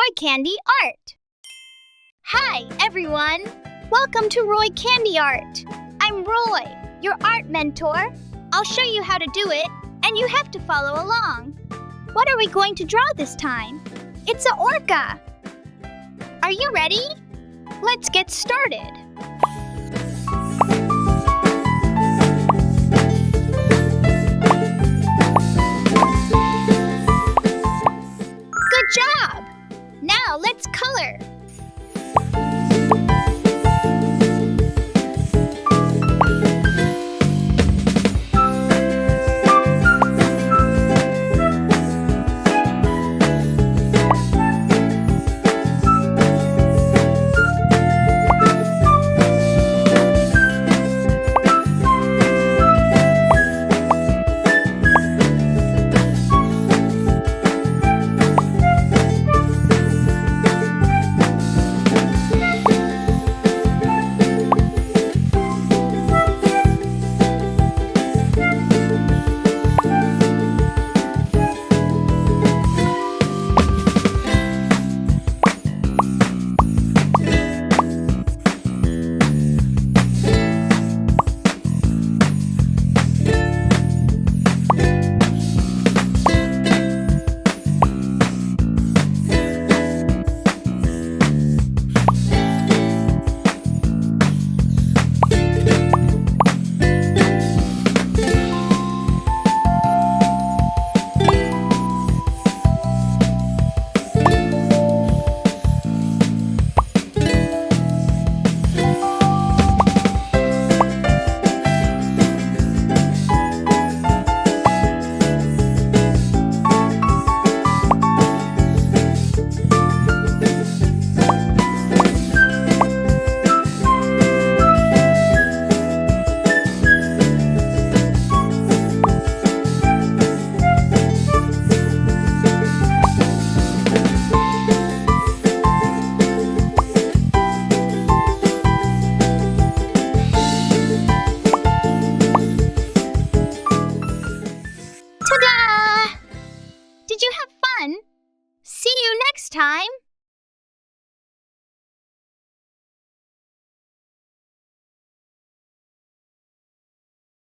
Roy Candy Art. Hi, everyone. Welcome to Roy Candy Art. I'm Roy, your art mentor. I'll show you how to do it, and you have to follow along. What are we going to draw this time? It's an orca. Are you ready? Let's get started. Good job! Now let's color. Ta-da! Did you have fun? See you next time!